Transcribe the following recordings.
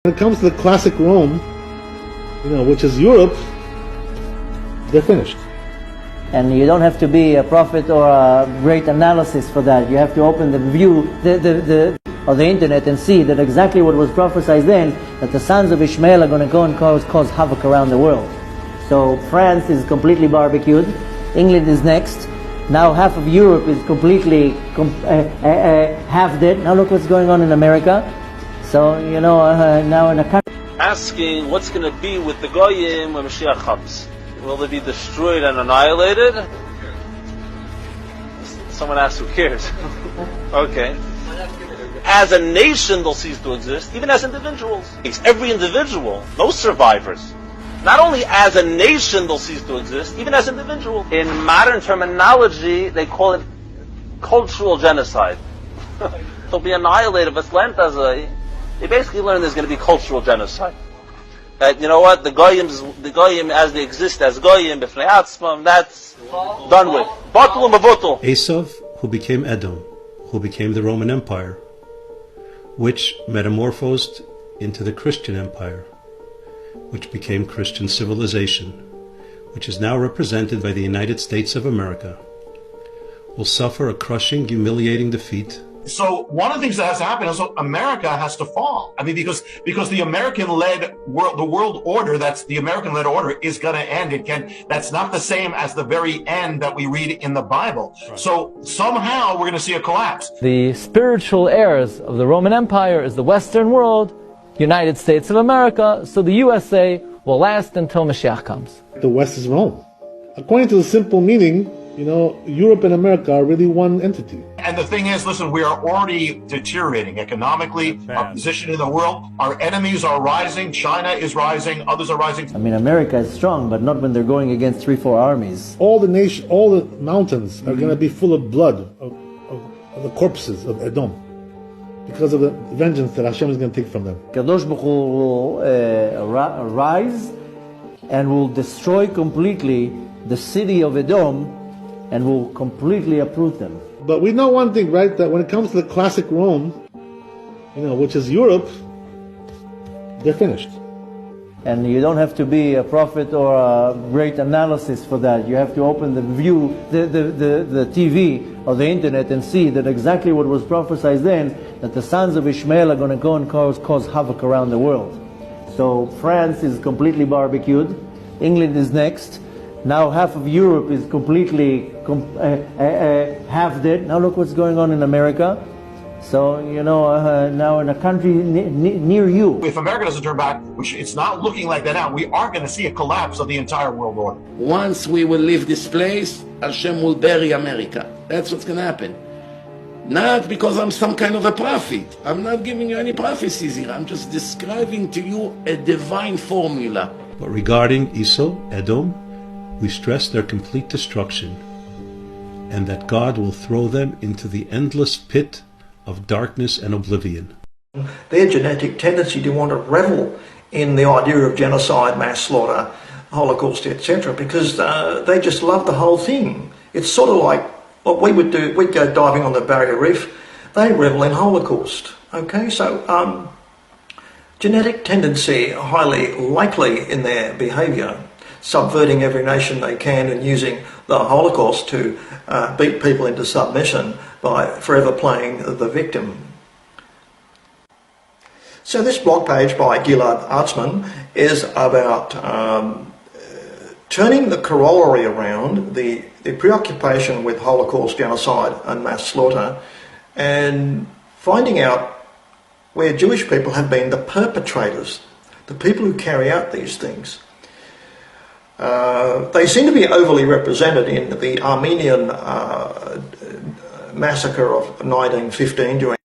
When it comes to the classic Rome, which is Europe, they're finished. And you don't have to be a prophet or a great analysis for that. You have to open the view of the internet and see that exactly what was prophesied then, that the sons of Ishmael are going to go and cause havoc around the world. So France is completely barbecued. England is next. Now half of Europe is completely half dead. Now look what's going on in America. So, now in a country... Asking what's going to be with the Goyim when Mashiach comes. Will they be destroyed and annihilated? Someone asked, who cares? Okay. As a nation, they'll cease to exist, even as individuals. Every individual, no survivors. Not only as a nation, they'll cease to exist, even as individuals. In modern terminology, they call it cultural genocide. They'll be annihilated. They basically learn there's going to be cultural genocide. That, the Goyim as they exist as Goyim, b'fnei atzmam, that's done with. Batul u'mavutul. Esav, who became Edom, who became the Roman Empire, which metamorphosed into the Christian Empire, which became Christian civilization, which is now represented by the United States of America, will suffer a crushing, humiliating defeat. So one of the things that has to happen is America has to fall. I mean, because the American-led world, the world order, that's the American-led order, is going to end. That's not the same as the very end that we read in the Bible. Right. So somehow we're going to see a collapse. The spiritual heirs of the Roman Empire is the Western world, United States of America, so the USA will last until Mashiach comes. The West is Rome. According to the simple meaning, Europe and America are really one entity. And the thing is, listen, we are already deteriorating economically, our position in the world, our enemies are rising, China is rising, others are rising. I mean, America is strong, but not when they're going against 3-4 armies. All the mountains are going to be full of blood, of the corpses of Edom, because of the vengeance that Hashem is going to take from them. Kadosh Baruch Hu will rise and will destroy completely the city of Edom and will completely uproot them. But we know one thing, right? That when it comes to the classic Rome, which is Europe, they're finished. And you don't have to be a prophet or a great analysis for that. You have to open the view, the TV of the internet and see that exactly what was prophesied then, that the sons of Ishmael are going to go and cause havoc around the world. So France is completely barbecued. England is next. Now half of Europe is completely half dead. Now look what's going on in America. So, now in a country near you. If America doesn't turn back, which it's not looking like that now, we are going to see a collapse of the entire world order. Once we will leave this place, Hashem will bury America. That's what's going to happen. Not because I'm some kind of a prophet. I'm not giving you any prophecies here. I'm just describing to you a divine formula. But regarding Esau, Edom, we stress their complete destruction, and that God will throw them into the endless pit of darkness and oblivion. Their genetic tendency to want to revel in the idea of genocide, mass slaughter, Holocaust, etc., because they just love the whole thing. It's sort of like what we would do. We'd go diving on the Barrier Reef. They revel in Holocaust. Okay, so genetic tendency highly likely in their behaviour, subverting every nation they can and using the Holocaust to beat people into submission by forever playing the victim. So this blog page by Gilad Atzmon is about turning the corollary around, the preoccupation with Holocaust, genocide and mass slaughter, and finding out where Jewish people have been the perpetrators, the people who carry out these things. They seem to be overly represented in the Armenian massacre of 1915 during.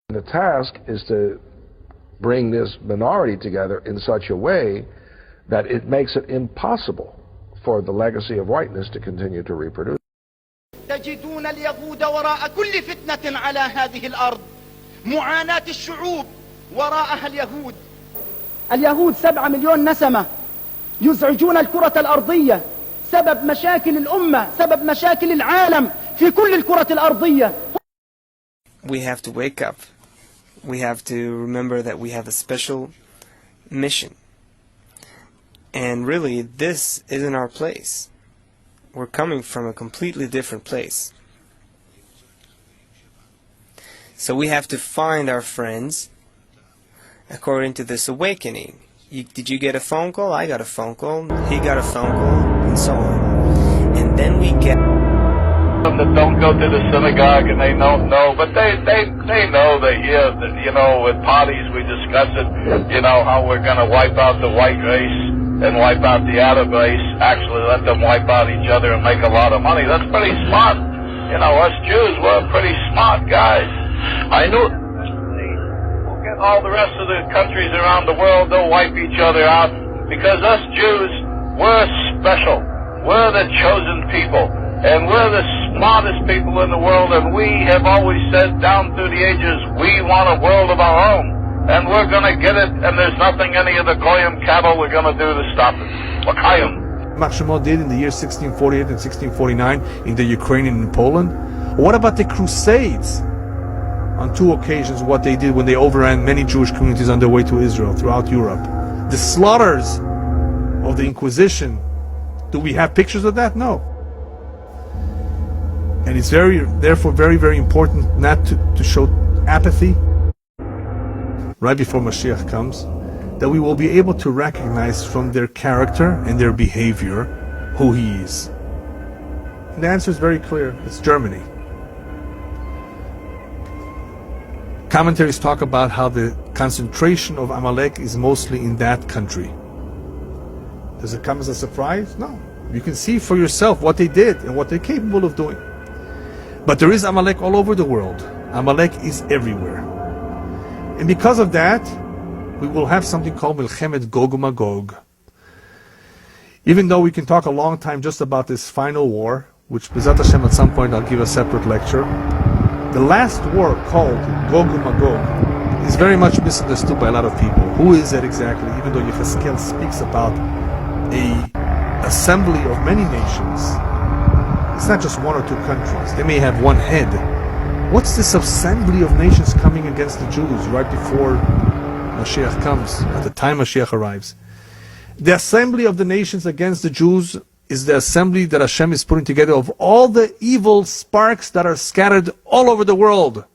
The task is to bring this minority together in such a way that it makes it impossible for the legacy of whiteness to continue to reproduce. تجدون اليهود وراء كل فتنة على هذه الأرض. معاناة الشعوب وراءها اليهود. اليهود 7 مليون نسمة يزعجون الكرة الأرضية، سبب مشاكل الأمة، سبب مشاكل العالم في كل الكرة الأرضية. We have to wake up. we have to remember that we have a special mission. And really, this isn't our place. We're coming from a completely different place. So we have to find our friends according to this awakening. Did you get a phone call? I got a phone call. He got a phone call, and so on. And then we get them that don't go to the synagogue and they don't know, but they know, they hear that, you know, at parties we discuss it, you know, how we're going to wipe out the white race and wipe out the Arab race, actually let them wipe out each other and make a lot of money. That's pretty smart. You know, us Jews, we're pretty smart guys. I knew we'll get all the rest of the countries around the world, they'll wipe each other out, because us Jews, we're special. We're the chosen people, and we're the smartest people in the world, and we have always said down through the ages, we want a world of our own, and we're going to get it, and there's nothing any of the Goyim cattle we're going to do to stop it. L'chaim. Ishmael did in the years 1648 and 1649 in the Ukraine and in Poland. What about the Crusades? On 2 occasions, what they did when they overran many Jewish communities on their way to Israel throughout Europe. The slaughters of the Inquisition. Do we have pictures of that? No. And it's therefore very, very important not to show apathy right before Mashiach comes, that we will be able to recognize from their character and their behavior who he is. And the answer is very clear. It's Germany. Commentaries talk about how the concentration of Amalek is mostly in that country. Does it come as a surprise? No. You can see for yourself what they did and what they're capable of doing. But there is Amalek all over the world. Amalek is everywhere. And because of that, we will have something called Milchemet Gog uMagog. Even though we can talk a long time just about this final war, which B'ezrat Hashem at some point I'll give a separate lecture, the last war called Gog uMagog is very much misunderstood by a lot of people. Who is that exactly? Even though Yechezkel speaks about a assembly of many nations. It's not just 1 or 2 countries. They may have one head. What's this assembly of nations coming against the Jews right before Mashiach comes, at the time Mashiach arrives? The assembly of the nations against the Jews is the assembly that Hashem is putting together of all the evil sparks that are scattered all over the world,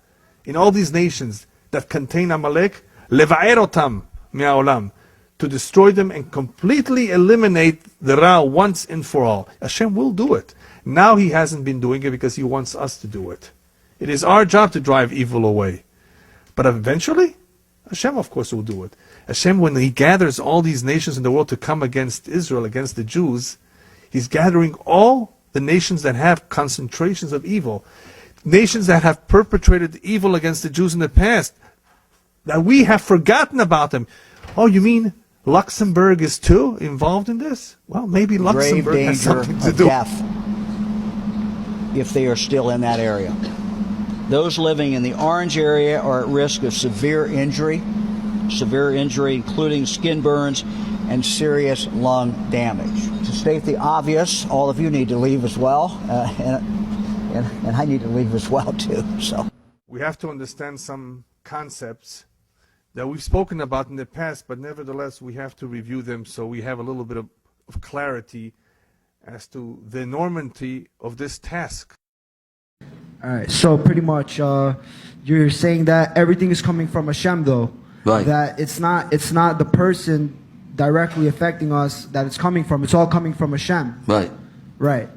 in all these nations that contain Amalek, leva'er otam me'aolam, to destroy them and completely eliminate the Ra once and for all. Hashem will do it. Now he hasn't been doing it because he wants us to do it. It is our job to drive evil away. But eventually, Hashem of course will do it. Hashem, when he gathers all these nations in the world to come against Israel, against the Jews, he's gathering all the nations that have concentrations of evil. Nations that have perpetrated evil against the Jews in the past. That we have forgotten about them. Oh, you mean Luxembourg is too involved in this? Well, maybe Luxembourg has something to do. Death, if they are still in that area. Those living in the orange area are at risk of severe injury including skin burns and serious lung damage. To state the obvious, all of you need to leave as well, and I need to leave as well too. So we have to understand some concepts that we've spoken about in the past, but nevertheless we have to review them so we have a little bit of clarity as to the enormity of this task. All right, so pretty much you're saying that everything is coming from Hashem, though. Right. That it's not the person directly affecting us that it's coming from. It's all coming from Hashem. Right. Right.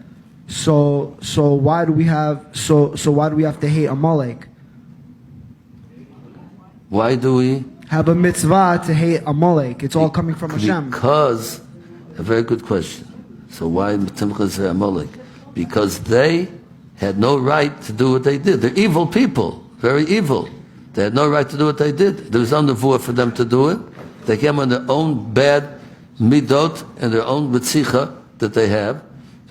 So why do we have to hate Amalek? Why do we have a mitzvah to hate Amalek? It's all coming from Hashem. Because, a very good question. So why Timcha Amalek? Because they had no right to do what they did. They're evil people, very evil. They had no right to do what they did. There was no nevuah for them to do it. They came on their own bad midot and their own ritzicha that they have.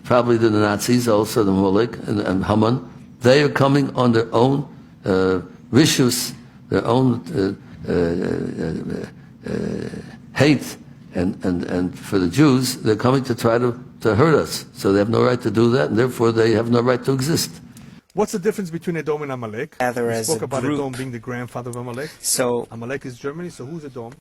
Probably the Nazis also, the Molech and Haman. They are coming on their own rishus, their own hate, and for the Jews, they're coming to try to hurt us. So they have no right to do that, and therefore they have no right to exist. What's the difference between Edom and Amalek? Gather We as spoke a about group. Edom being the grandfather of Amalek. So Amalek is Germany, so who's Edom?